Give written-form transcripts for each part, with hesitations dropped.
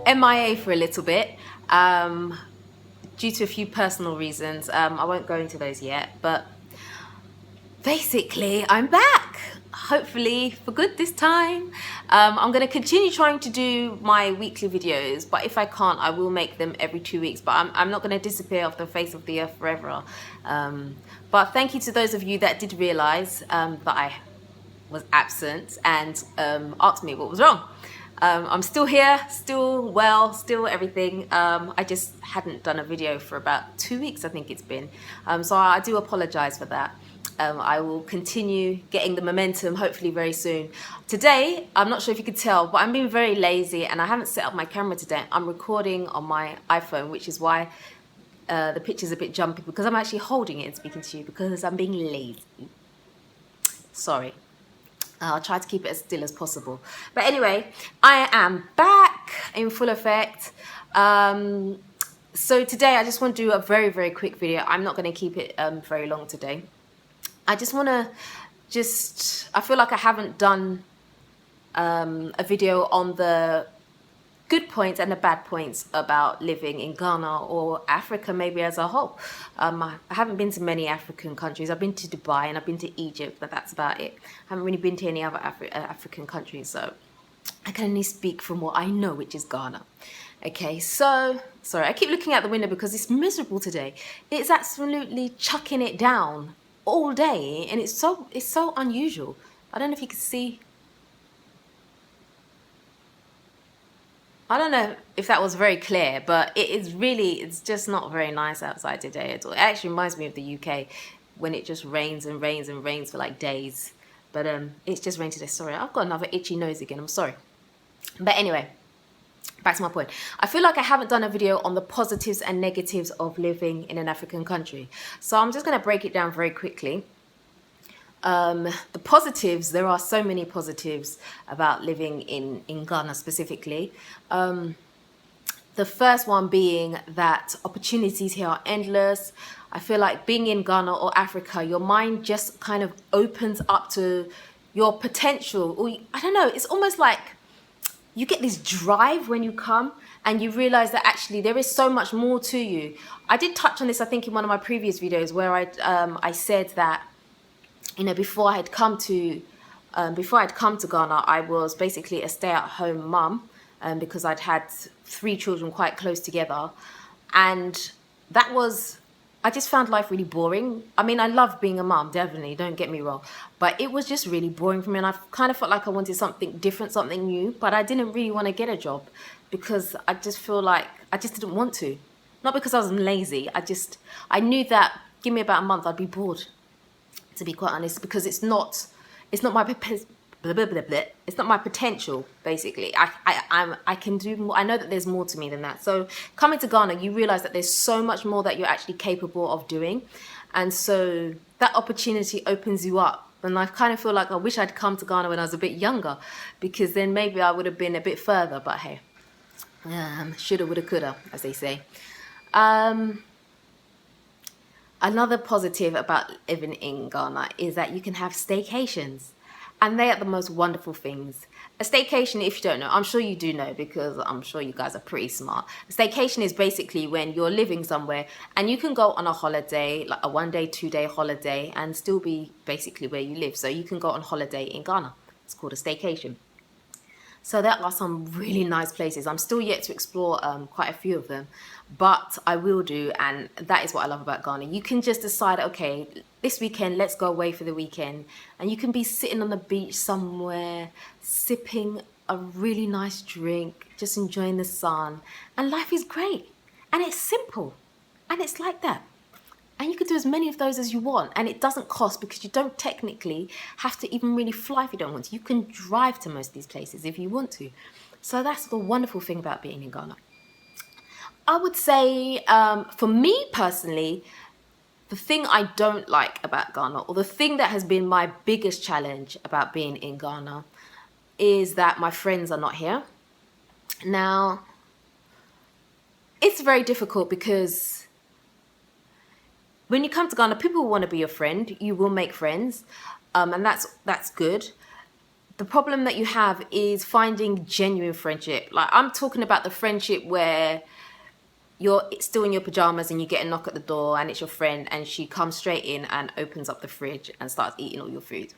MIA for a little bit due to a few personal reasons. I won't go into those yet, but basically I'm back, hopefully for good this time. I'm going to continue trying to do my weekly videos, but if I can't, I will make them every 2 weeks. But I'm not going to disappear off the face of the earth forever. But thank you to those of you that did realize that I was absent and asked me what was wrong. I'm still here, still well, still everything. I just hadn't done a video for about 2 weeks, I think it's been. So I do apologize for that. I will continue getting the momentum hopefully very soon. Today, I'm not sure if you could tell, but I'm being very lazy and I haven't set up my camera today. I'm recording on my iPhone, which is why the picture's a bit jumpy, because I'm actually holding it and speaking to you because I'm being lazy. Sorry. I'll try to keep it as still as possible. But anyway, I am back in full effect. So today I just want to do a very, very quick video. I'm not going to keep it very long today. I just want to I feel like I haven't done a video on the good points and the bad points about living in Ghana or Africa maybe as a whole. I haven't been to many African countries. I've been to Dubai and I've been to Egypt, but that's about it. I haven't really been to any other African countries, so I can only speak from what I know, which is Ghana. Okay, so, sorry, I keep looking out the window because it's miserable today. It's absolutely chucking it down all day, and it's so unusual. I don't know if you can see. I don't know if that was very clear, but it's just not very nice outside today at all. It actually reminds me of the UK when it just rains and rains and rains for like days. But it's just rained today. Sorry, I've got another itchy nose again. I'm sorry. But anyway, back to my point. I feel like I haven't done a video on the positives and negatives of living in an African country. So I'm just going to break it down very quickly. The positives, there are so many positives about living in Ghana specifically. The first one being that opportunities here are endless. I feel like being in Ghana or Africa, your mind just kind of opens up to your potential. Or I don't know, it's almost like you get this drive when you come and you realize that actually there is so much more to you. I did touch on this, I think, in one of my previous videos where I said that, you know, before I'd come to Ghana, I was basically a stay-at-home mum because I'd had 3 children quite close together, and I just found life really boring. I mean, I love being a mum, definitely, don't get me wrong, but it was just really boring for me, and I kind of felt like I wanted something different, something new, but I didn't really want to get a job because I just feel like I just didn't want to. Not because I was lazy, I knew that give me about a month, I'd be bored, to be quite honest, because it's not my potential. Basically, I can do more. I know that there's more to me than that. So coming to Ghana, you realize that there's so much more that you're actually capable of doing, and so that opportunity opens you up. And I kind of feel like I wish I'd come to Ghana when I was a bit younger, because then maybe I would have been a bit further. But hey, shoulda, woulda, coulda, as they say. Another positive about living in Ghana is that you can have staycations, and they are the most wonderful things. A staycation, if you don't know, I'm sure you do know because I'm sure you guys are pretty smart. A staycation is basically when you're living somewhere and you can go on a holiday, like a 1-day, 2-day holiday, and still be basically where you live. So you can go on holiday in Ghana. It's called a staycation. So there are some really nice places. I'm still yet to explore quite a few of them, but I will do, and that is what I love about Ghana. You can just decide, okay, this weekend, let's go away for the weekend, and you can be sitting on the beach somewhere, sipping a really nice drink, just enjoying the sun, and life is great, and it's simple, and it's like that. And you can do as many of those as you want, and it doesn't cost because you don't technically have to even really fly if you don't want to. You can drive to most of these places if you want to. So that's the wonderful thing about being in Ghana. I would say, for me personally, the thing I don't like about Ghana, or the thing that has been my biggest challenge about being in Ghana, is that my friends are not here. Now, it's very difficult because when you come to Ghana, people will want to be your friend. You will make friends, and that's good. the problem that you have is finding genuine friendship. Like, I'm talking about the friendship where you're still in your pajamas and you get a knock at the door and it's your friend and she comes straight in and opens up the fridge and starts eating all your food.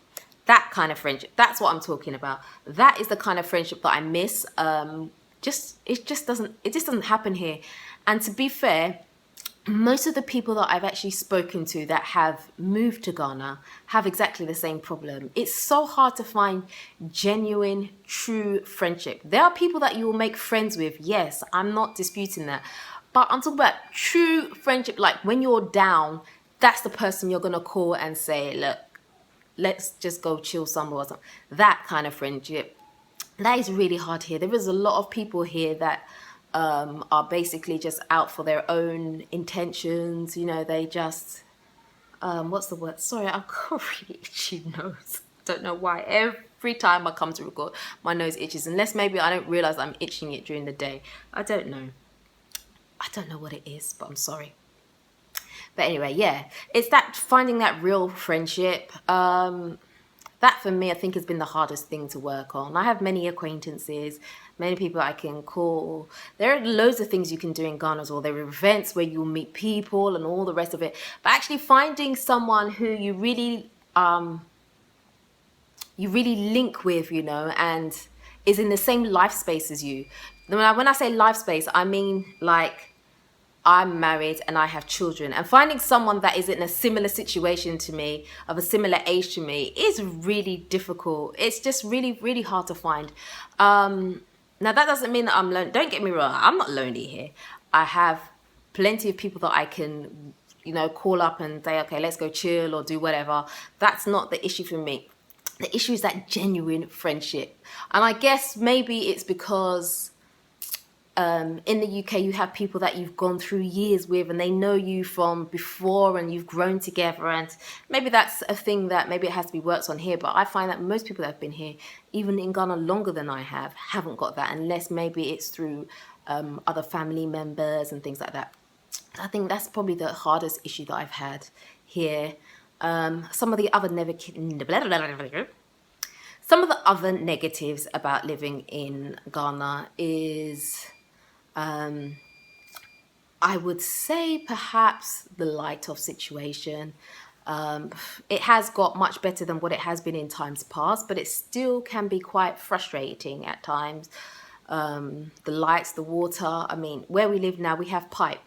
That kind of friendship, that's what I'm talking about. That is the kind of friendship that I miss. It just doesn't happen here. And to be fair, most of the people that I've actually spoken to that have moved to Ghana have exactly the same problem. It's so hard to find genuine, true friendship. There are people that you will make friends with. Yes, I'm not disputing that. But I'm talking about true friendship. Like, when you're down, that's the person you're going to call and say, look, let's just go chill somewhere or something. That kind of friendship. That is really hard here. There is a lot of people here that are basically just out for their own intentions. You know, they just, what's the word? Sorry, I've got really itchy nose. Don't know why. Every time I come to record, my nose itches. Unless maybe I don't realize I'm itching it during the day. I don't know. I don't know what it is, but I'm sorry. But anyway, yeah, it's that finding that real friendship. That for me, I think, has been the hardest thing to work on. I have many acquaintances, many people I can call. There are loads of things you can do in Ghana as well. There are events where you'll meet people and all the rest of it. But actually finding someone who you really link with, you know, and is in the same life space as you. When I say life space, I mean like, I'm married and I have children, and finding someone that is in a similar situation to me, of a similar age to me, is really difficult. It's just really, really hard to find. Now, that doesn't mean that I'm lonely. Don't get me wrong. I'm not lonely here. I have plenty of people that I can, you know, call up and say, okay, let's go chill or do whatever. That's not the issue for me. The issue is that genuine friendship. And I guess maybe it's because in the UK, you have people that you've gone through years with and they know you from before and you've grown together, and maybe that's a thing that maybe it has to be worked on here. But I find that most people that have been here, even in Ghana longer than I have, haven't got that, unless maybe it's through other family members and things like that. I think that's probably the hardest issue that I've had here. Some of the other negatives about living in Ghana is, I would say, perhaps the light-off situation. It has got much better than what it has been in times past, but it still can be quite frustrating at times. The lights, the water. I mean, where we live now, we have pipe.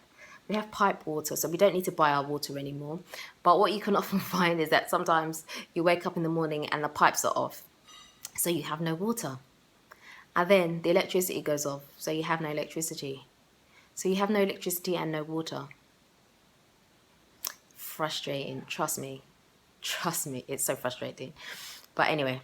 We have pipe water, so we don't need to buy our water anymore. But what you can often find is that sometimes you wake up in the morning and the pipes are off, so you have no water. And then the electricity goes off, so you have no electricity. So you have no electricity and no water. Frustrating, trust me. Trust me, it's so frustrating. But anyway,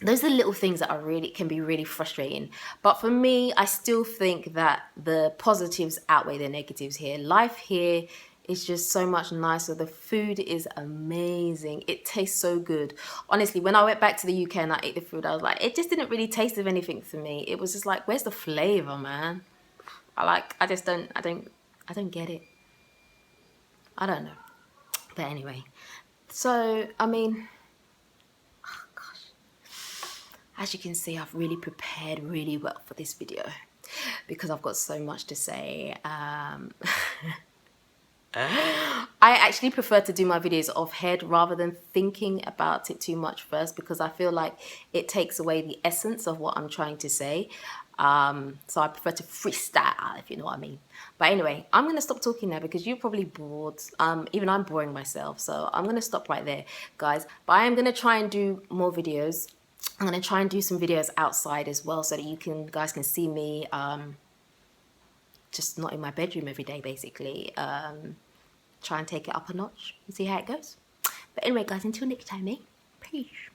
those are the little things that can be really frustrating. But for me, I still think that the positives outweigh the negatives here. Life here is just so much nicer. The food is amazing. It tastes so good. Honestly, when I went back to the UK and I ate the food, I was like, it just didn't really taste of anything for me. It was just like, where's the flavor, man? I don't get it. I don't know. But anyway, so, I mean, oh gosh. As you can see, I've really prepared really well for this video because I've got so much to say. I actually prefer to do my videos off head rather than thinking about it too much first, because I feel like it takes away the essence of what I'm trying to say. So I prefer to freestyle, if you know what I mean. But anyway, I'm going to stop talking now because you're probably bored. Even I'm boring myself. So I'm going to stop right there, guys. But I am going to try and do more videos. I'm going to try and do some videos outside as well so that you guys can see me just not in my bedroom every day, basically. Try and take it up a notch and see how it goes. But anyway, guys, until next time, peace.